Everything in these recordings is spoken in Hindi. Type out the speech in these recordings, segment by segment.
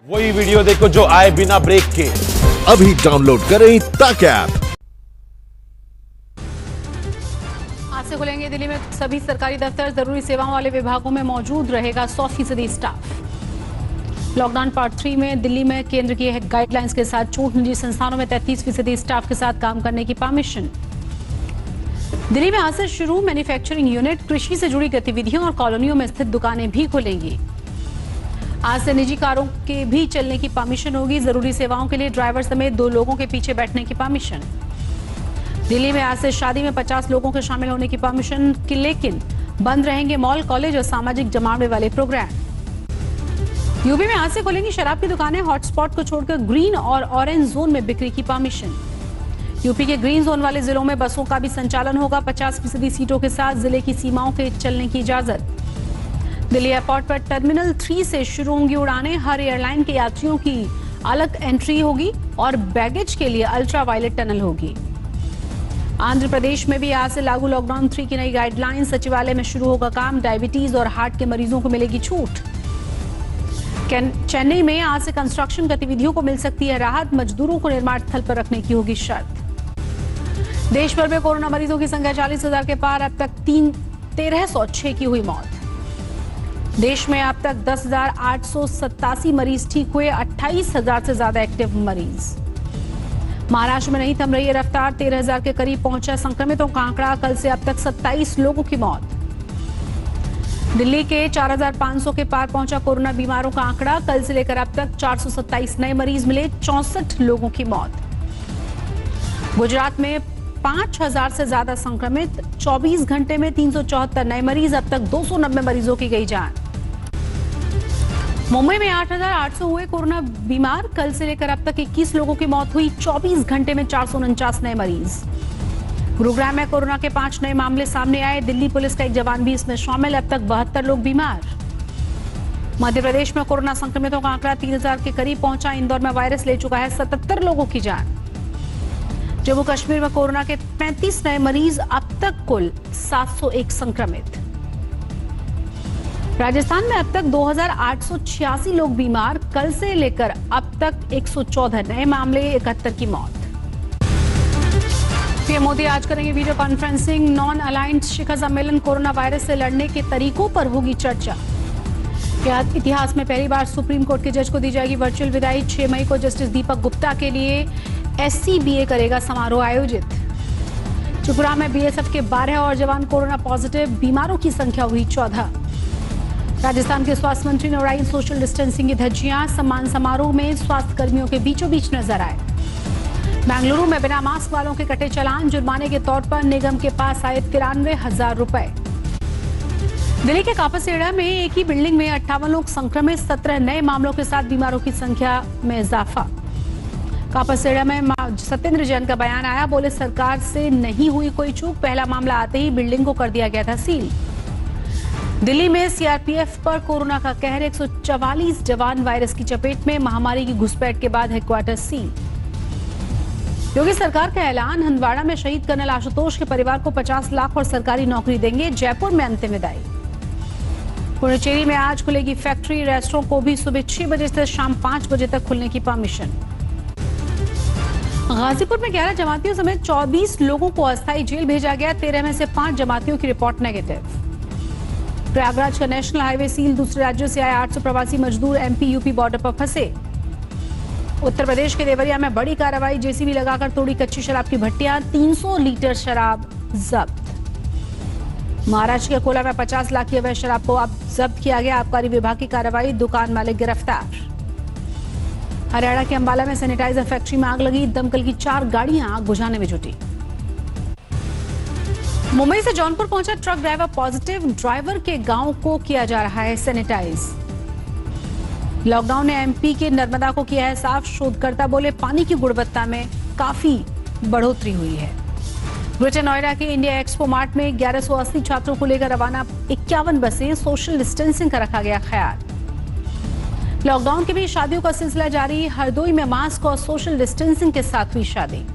वही वीडियो देखो जो आए बिना ब्रेक के। अभी डाउनलोड करें तक ऐप। आज से खुलेंगे दिल्ली में सभी सरकारी दफ्तर, जरूरी सेवाओं वाले विभागों में मौजूद रहेगा 100% स्टाफ। लॉकडाउन पार्ट 3 में दिल्ली में केंद्र की गाइडलाइंस के साथ छूट, निजी संस्थानों में 33% स्टाफ के साथ काम करने की परमिशन। दिल्ली में आज से शुरू मैन्युफैक्चरिंग यूनिट, कृषि से जुड़ी गतिविधियों और कॉलोनियों में स्थित दुकानें भी खुलेंगी। आज से निजी कारों के भी चलने की परमिशन होगी। जरूरी सेवाओं के लिए ड्राइवर समेत 2 लोगों के पीछे बैठने की परमिशन। दिल्ली में आज से शादी में 50 लोगों के शामिल होने की परमिशन, लेकिन बंद रहेंगे मॉल, कॉलेज और सामाजिक जमावड़े वाले प्रोग्राम। यूपी में आज से खुलेंगी शराब की दुकानें, हॉटस्पॉट को छोड़कर ग्रीन और ऑरेंज जोन में बिक्री की परमिशन। यूपी के ग्रीन जोन वाले जिलों में बसों का भी संचालन होगा। 50% सीटों के साथ जिले की सीमाओं के चलने की इजाजत। दिल्ली एयरपोर्ट पर टर्मिनल 3 से शुरू होंगी उड़ानें। हर एयरलाइन के यात्रियों की अलग एंट्री होगी और बैगेज के लिए अल्ट्रा वायलेट टनल होगी। आंध्र प्रदेश में भी आज से लागू लॉकडाउन 3 की नई गाइडलाइन। सचिवालय में शुरू होगा काम। डायबिटीज और हार्ट के मरीजों को मिलेगी छूट। चेन्नई में आज से कंस्ट्रक्शन गतिविधियों को मिल सकती है राहत। मजदूरों को निर्माण स्थल पर रखने की होगी शर्त। देश भर में कोरोना मरीजों की संख्या 40,000 के पार। अब तक 1306 की हुई मौत। देश में अब तक 10,887 मरीज ठीक हुए। 28,000 से ज्यादा एक्टिव मरीज। महाराष्ट्र में नहीं थम रही है रफ्तार। 13,000 के करीब पहुंचा संक्रमितों का आंकड़ा। कल से अब तक 27 लोगों की मौत। दिल्ली के 4,500 के पार पहुंचा कोरोना बीमारों का आंकड़ा। कल से लेकर अब तक 427 नए मरीज मिले। 64 लोगों की मौत। गुजरात में 5,000 से ज्यादा संक्रमित। 24 घंटे में 374 नए मरीज। अब तक 290 मरीजों की गई जान। मुंबई में 8,800 हुए कोरोना बीमार। कल से लेकर अब तक 21 लोगों की मौत हुई। 24 घंटे में 449 नए मरीज। गुरुग्राम में कोरोना के 5 नए मामले सामने आए। दिल्ली पुलिस का एक जवान भी इसमें शामिल। अब तक 72 लोग बीमार। मध्य प्रदेश में कोरोना संक्रमितों का आंकड़ा 3,000 के करीब पहुंचा। इंदौर में वायरस ले चुका है 77 लोगों की जान। जम्मू कश्मीर में कोरोना के 35 नए मरीज। अब तक कुल 701 संक्रमित। राजस्थान में अब तक 2,886 लोग बीमार। कल से लेकर अब तक 114 नए मामले, 71 की मौत। पीएम मोदी आज करेंगे वीडियो कॉन्फ्रेंसिंग। नॉन अलाइंड शिखर सम्मेलन, कोरोना वायरस से लड़ने के तरीकों पर होगी चर्चा। इतिहास में पहली बार सुप्रीम कोर्ट के जज को दी जाएगी वर्चुअल विदाई। 6 मई को जस्टिस दीपक गुप्ता के लिए SCBA करेगा समारोह आयोजित। त्रिपुरा में BSF के 12 और जवान कोरोना पॉजिटिव। बीमारों की संख्या हुई 14। राजस्थान के स्वास्थ्य मंत्री ने उड़ाई सोशल डिस्टेंसिंग की धज्जियां। सम्मान समारोह में स्वास्थ्य कर्मियों के बीचों बीच नजर आए। बेंगलुरु में बिना मास्क वालों के कटे चालान। जुर्माने के तौर पर निगम के पास आए 93,000 रुपए। दिल्ली के कापासेड़ा में एक ही बिल्डिंग में 58 लोग संक्रमित। 17 नए मामलों के साथ बीमारों की संख्या में इजाफा। कापासेड़ा में सत्येंद्र जैन का बयान आया। बोले सरकार से नहीं हुई कोई चूक। पहला मामला आते ही बिल्डिंग को कर दिया गया था सील। दिल्ली में CRPF पर कोरोना का कहर। 144 जवान वायरस की चपेट में। महामारी की घुसपैठ के बाद हेडक्वार्टर सील। योगी सरकार का ऐलान। हंदवाड़ा में शहीद कर्नल आशुतोष के परिवार को 50 लाख और सरकारी नौकरी देंगे। जयपुर में अंतिम विदाई। पुडुचेरी में आज खुलेगी फैक्ट्री। रेस्टोरेंट को भी सुबह 6 बजे से शाम 5 बजे तक खुलने की परमिशन। गाजीपुर में 11 जमातियों समेत 24 लोगों को अस्थायी जेल भेजा गया। 13 में से 5 जमातियों की रिपोर्ट नेगेटिव। प्रयागराज का नेशनल हाईवे सील। दूसरे राज्यों से आए 800 प्रवासी मजदूर MP-UP बॉर्डर पर फंसे। उत्तर प्रदेश के देवरिया में बड़ी कार्रवाई। JCB लगाकर तोड़ी कच्ची शराब की भट्टियां। 300 लीटर शराब जब्त। महाराष्ट्र के अकोला में 50 लाख की अवैध शराब को अब जब्त किया गया। आबकारी विभाग की कार्रवाई। दुकान मालिक गिरफ्तार। हरियाणा के अंबाला में सैनिटाइजर फैक्ट्री में आग लगी। दमकल की 4 गाड़ियां आग बुझाने में जुटी। मुंबई से जौनपुर पहुंचा ट्रक ड्राइवर पॉजिटिव। ड्राइवर के गांव को किया जा रहा है सैनिटाइज। लॉकडाउन ने MP के नर्मदा को किया है साफ। शोधकर्ता बोले पानी की गुणवत्ता में काफी बढ़ोतरी हुई है। ग्रेटर नोएडा के इंडिया एक्सपो मार्ट में 1180 छात्रों को लेकर रवाना 51 बसें। सोशल डिस्टेंसिंग का रखा गया ख्याल। लॉकडाउन के बीच शादियों का सिलसिला जारी। हरदोई में मास्क और सोशल डिस्टेंसिंग के साथ हुई शादी।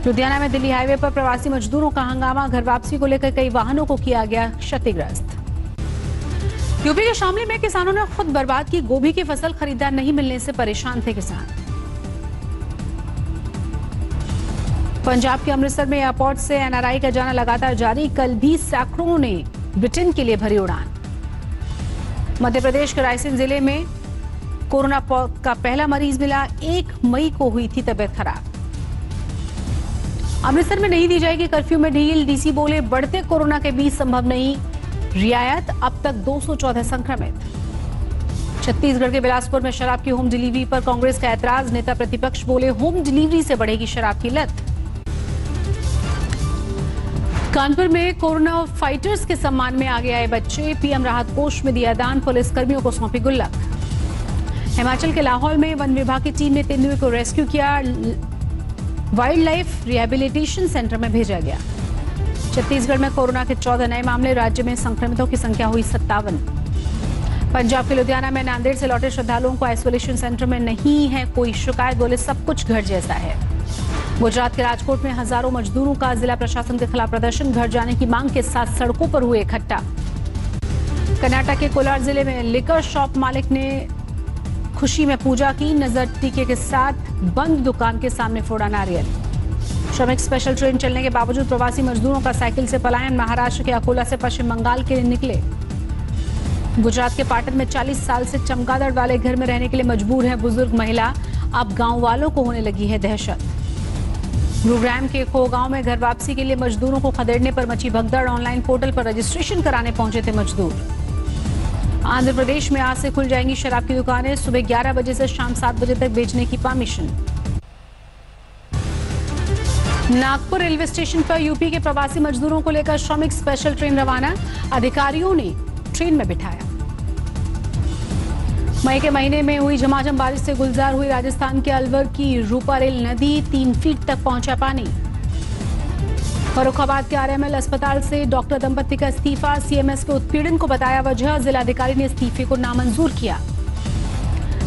लुधियाना में दिल्ली हाईवे पर प्रवासी मजदूरों का हंगामा। घर वापसी को लेकर कई वाहनों को किया गया क्षतिग्रस्त। यूपी के शामली में किसानों ने खुद बर्बाद की गोभी की फसल, खरीदार नहीं मिलने से परेशान थे किसान। पंजाब के अमृतसर में एयरपोर्ट से एनआरआई का जाना लगातार जारी, कल भी सैकड़ों ने ब्रिटेन के लिए भरी उड़ान। मध्य प्रदेश के रायसेन जिले में कोरोना का पहला मरीज मिला, 1 मई को हुई थी तबीयत खराब। अमृतसर में नहीं दी जाएगी कर्फ्यू में ढील, डीसी बोले बढ़ते कोरोना के बीच संभव नहीं रियायत, अब तक 214 संक्रमित। छत्तीसगढ़ के बिलासपुर में शराब की होम डिलीवरी पर कांग्रेस का ऐतराज, नेता प्रतिपक्ष बोले होम डिलीवरी से बढ़ेगी शराब की लत। कानपुर में कोरोना फाइटर्स के सम्मान में आगे आए बच्चे, पीएम राहत कोष में दिया दान, पुलिस कर्मियों को सौंपी गुल्लक। हिमाचल के लाहौल में वन विभाग की टीम ने तेंदुए को रेस्क्यू किया, वाइल्ड लाइफ रिहेबिलिटेशन सेंटर में भेजा गया। छत्तीसगढ़ में कोरोना के 14 नए मामले, राज्य में संक्रमितों की संख्या हुई 57। पंजाब के लुधियाना में नांदेड़ से लौटे श्रद्धालुओं को आइसोलेशन सेंटर में नहीं है कोई शिकायत, बोले सब कुछ घर जैसा है। गुजरात के राजकोट में हजारों मजदूरों का जिला प्रशासन के खिलाफ प्रदर्शन, घर जाने की मांग के साथ सड़कों पर हुए इकट्ठा। कर्नाटक के कोलार जिले में लिकर शॉप मालिक ने खुशी में पूजा की, नजर टीके के साथ बंद दुकान के सामने फोड़ा नारियल। श्रमिक स्पेशल ट्रेन चलने के बावजूद प्रवासी मजदूरों का साइकिल से पलायन, महाराष्ट्र के अकोला से पश्चिम बंगाल के लिए निकले। गुजरात के पाटन में 40 साल से चमगादड़ वाले घर में रहने के लिए मजबूर है बुजुर्ग महिला, अब गांव वालों को होने लगी है दहशत। गुरुग्राम के खोगांव में घर वापसी के लिए मजदूरों को खदेड़ने पर मची भगदड़, ऑनलाइन पोर्टल पर रजिस्ट्रेशन कराने पहुंचे थे मजदूर। आंध्र प्रदेश में आज से खुल जाएंगी शराब की दुकानें, सुबह 11 बजे से शाम 7 बजे तक बेचने की परमिशन। नागपुर रेलवे स्टेशन पर यूपी के प्रवासी मजदूरों को लेकर श्रमिक स्पेशल ट्रेन रवाना, अधिकारियों ने ट्रेन में बिठाया। मई के महीने में हुई झमाझम बारिश से गुलजार हुई राजस्थान के अलवर की रूपारेल नदी, 3 फीट तक पहुंचा पानी। फर्रुखाबाद के आरएमएल अस्पताल से डॉक्टर दंपति का इस्तीफा, सीएमएस के उत्पीड़न को बताया वजह, जिलाधिकारी ने इस्तीफे को नामंजूर किया।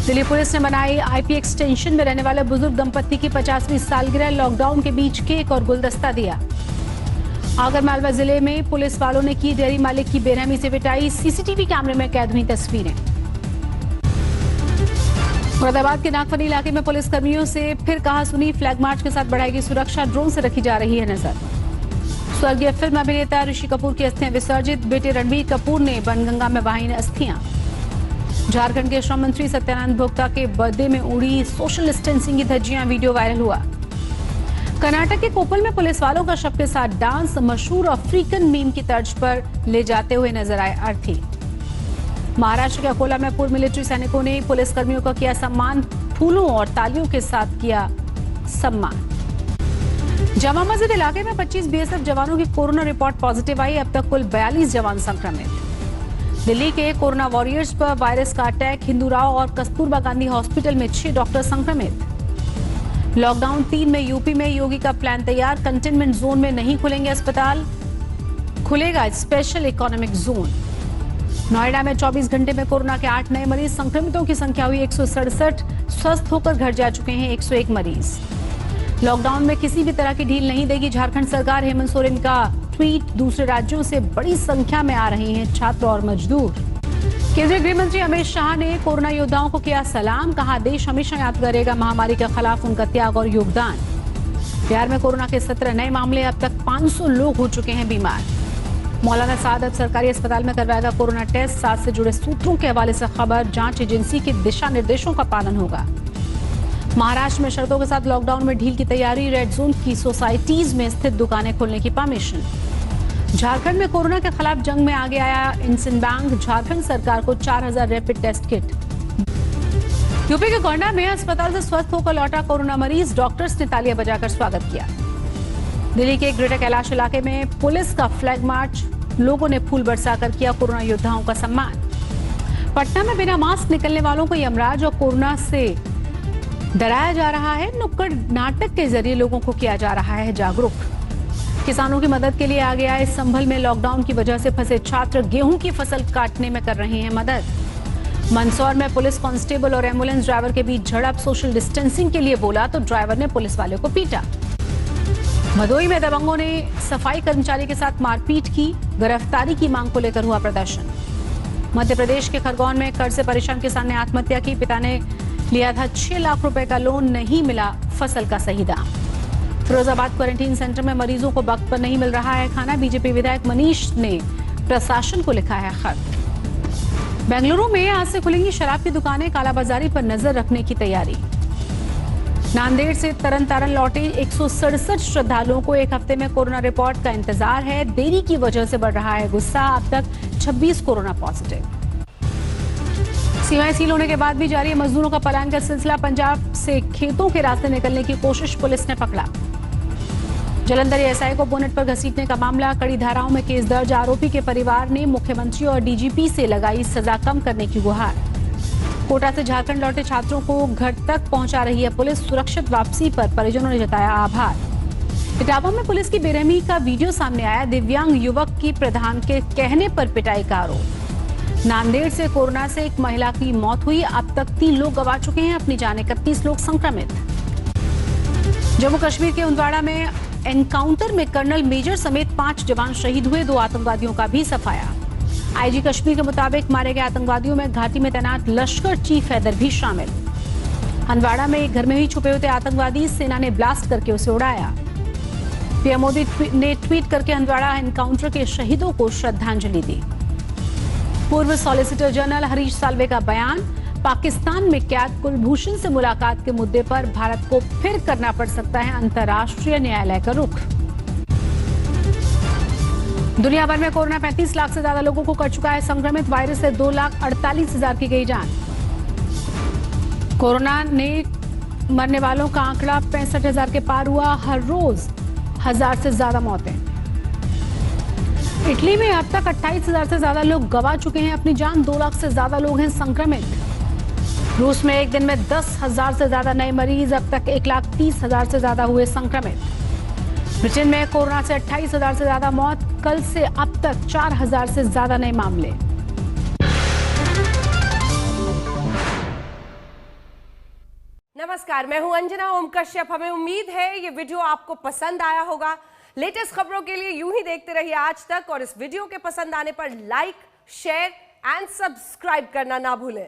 दिल्ली पुलिस ने बनाई आईपी एक्सटेंशन में रहने वाले बुजुर्ग दंपति की 50वीं सालगिरह, लॉकडाउन के बीच केक और गुलदस्ता दिया। आगरमालवा जिले में पुलिस वालों ने की डेयरी मालिक की बेरहमी से पिटाई, सीसीटीवी कैमरे में कैद हुई तस्वीरें। मुरादाबाद के नागफनी इलाके में पुलिस कर्मियों से फिर कहा सुनी, फ्लैग मार्च के साथ बढ़ाएगी सुरक्षा, ड्रोन से रखी जा रही है नजर। स्वर्गीय फिल्म अभिनेता ऋषि कपूर की अस्थियां विसर्जित, बेटे रणबीर कपूर ने बनगंगा में बहाई अस्थियां। झारखंड के श्रम मंत्री सत्यानंद भोक्ता के बर्थडे में उड़ी सोशल डिस्टेंसिंग की धज्जियां, वीडियो वायरल हुआ। कर्नाटक के कोपल में पुलिस वालों का शव के साथ डांस, मशहूर अफ्रीकन मीम की तर्ज पर ले जाते हुए नजर आए अर्थी। महाराष्ट्र के अकोला में पूर्व मिलिट्री सैनिकों ने पुलिस कर्मियों का किया सम्मान, फूलों और तालियों के साथ किया सम्मान। जामा मस्जिद इलाके में 25 बीएसएफ जवानों की कोरोना रिपोर्ट पॉजिटिव आई, अब तक कुल 42 जवान संक्रमित। दिल्ली के कोरोना वॉरियर्स पर वायरस का अटैक, हिंदूराव और कस्तूरबा गांधी हॉस्पिटल में 6 डॉक्टर संक्रमित। लॉकडाउन 3 में यूपी में योगी का प्लान तैयार, कंटेनमेंट जोन में नहीं खुलेंगे अस्पताल, खुलेगा स्पेशल इकोनॉमिक जोन। नोएडा में 24 घंटे में कोरोना के 8 नए मरीज, संक्रमितों की संख्या हुई 167, स्वस्थ होकर घर जा चुके हैं 101 मरीज। लॉकडाउन में किसी भी तरह की ढील नहीं देगी झारखंड सरकार, हेमंत सोरेन का ट्वीट, दूसरे राज्यों से बड़ी संख्या में आ रहे हैं छात्र और मजदूर। केंद्रीय गृह मंत्री अमित शाह ने कोरोना योद्धाओं को किया सलाम, कहा देश हमेशा याद करेगा महामारी के खिलाफ उनका त्याग और योगदान। बिहार में कोरोना के 17 नए मामले, अब तक 500 लोग हो चुके हैं बीमार। मौलाना साद अब सरकारी अस्पताल में करवाएगा कोरोना टेस्ट, साथ से जुड़े सूत्रों के हवाले से खबर, जांच एजेंसी के दिशा निर्देशों का पालन होगा। महाराष्ट्र में शर्तों के साथ लॉकडाउन में ढील की तैयारी, रेड जोन की सोसाइटीज में स्थित दुकानें खोलने की परमिशन। झारखंड में कोरोना के खिलाफ जंग में आगे आया इंडियन बैंक, झारखंड सरकार को 4000 रैपिड टेस्ट किट। यूपी के गोंडा में अस्पताल से स्वस्थ होकर लौटा कोरोना मरीज, डॉक्टर्स ने तालियां बजाकर स्वागत किया। दिल्ली के ग्रेटर कैलाश इलाके में पुलिस का फ्लैग मार्च, लोगों ने फूल बरसाकर किया कोरोना योद्धाओं का सम्मान। पटना में बिना मास्क निकलने वालों को यमराज और कोरोना से डराया जा रहा है, नुक्कड़ नाटक के जरिए लोगों को किया जा रहा है जागरूक। किसानों की मदद के लिए आगे आए, संभल में लॉकडाउन की वजह से फंसे छात्र गेहूं की फसल काटने में कर रहे हैं मदद। मंदसौर में पुलिस कांस्टेबल और एम्बुलेंस ड्राइवर के बीच झड़प, सोशल डिस्टेंसिंग के लिए बोला तो ड्राइवर ने पुलिस वाले को पीटा। भदोही में दबंगों ने सफाई कर्मचारी के साथ मारपीट की, गिरफ्तारी की मांग को लेकर हुआ प्रदर्शन। मध्य प्रदेश के खरगोन में कर्ज से परेशान किसान ने आत्महत्या की। पिता ने लिया था 6 लाख रुपए का लोन, नहीं मिला फसल का सही दाम। फिरोजाबाद क्वारंटीन सेंटर में मरीजों को वक्त पर नहीं मिल रहा है खाना। बीजेपी विधायक मनीष ने प्रशासन को लिखा है खत। बेंगलुरु में आज से खुलेंगी शराब की दुकानें, कालाबाजारी पर नजर रखने की तैयारी। नांदेड़ से तरन तारण लौटे 167 श्रद्धालुओं को 1 हफ्ते में कोरोना रिपोर्ट का इंतजार है। देरी की वजह से बढ़ रहा है गुस्सा। अब तक 26 कोरोना पॉजिटिव। सीमाएं सील होने के बाद भी जारी है मजदूरों का पलायन का सिलसिला। पंजाब से खेतों के रास्ते निकलने की कोशिश पुलिस ने पकड़ा। जलंधर एसआई को बोनेट पर घसीटने का मामला, कड़ी धाराओं में केस दर्ज। आरोपी के परिवार ने मुख्यमंत्री और डीजीपी से लगाई सजा कम करने की गुहार। कोटा से झारखंड लौटे छात्रों को घर तक पहुंचा रही है पुलिस। सुरक्षित वापसी पर परिजनों ने जताया आभार। इटावा में पुलिस की बेरहमी का वीडियो सामने आया। दिव्यांग युवक की प्रधान के कहने पर पिटाई का आरोप। नांदेड़ से कोरोना से एक महिला की मौत हुई। अब तक 3 लोग गंवा चुके हैं अपनी जान। 31 लोग संक्रमित। जम्मू कश्मीर के हंदवाड़ा में एनकाउंटर में कर्नल मेजर समेत 5 जवान शहीद हुए। 2 आतंकवादियों का भी सफाया। आईजी कश्मीर के मुताबिक मारे गए आतंकवादियों में घाटी में तैनात लश्कर चीफ हैदर भी शामिल। हंदवाड़ा में एक घर में ही छुपे हुए आतंकवादी, सेना ने ब्लास्ट करके उसे उड़ाया। पीएम मोदी ने ट्वीट करके हंदवाड़ा एनकाउंटर के शहीदों को श्रद्धांजलि दी। पूर्व सॉलिसिटर जनरल हरीश साल्वे का बयान, पाकिस्तान में कैद कुलभूषण से मुलाकात के मुद्दे पर भारत को फिर करना पड़ सकता है अंतर्राष्ट्रीय न्यायालय का रुख। दुनिया भर में कोरोना 35 लाख से ज्यादा लोगों को कर चुका है संक्रमित। वायरस से 2,48,000 की गई जान। कोरोना ने मरने वालों का आंकड़ा 65,000 के पार हुआ। हर रोज 1,000 से ज्यादा मौतें। इटली में अब तक 28,000 से ज्यादा लोग गंवा चुके हैं अपनी जान। 2 लाख से ज्यादा लोग हैं संक्रमित। रूस में एक दिन में 10,000 से ज्यादा नए मरीज। अब तक 1,30,000 से ज्यादा हुए संक्रमित। ब्रिटेन में कोरोना से 28,000 से ज्यादा मौत। कल से अब तक 4,000 से ज्यादा नए मामले। नमस्कार, मैं हूं अंजना ओम कश्यप। हमें उम्मीद है ये वीडियो आपको पसंद आया होगा। लेटेस्ट खबरों के लिए यूं ही देखते रहिए आज तक, और इस वीडियो के पसंद आने पर लाइक, शेयर एंड सब्सक्राइब करना ना भूलें।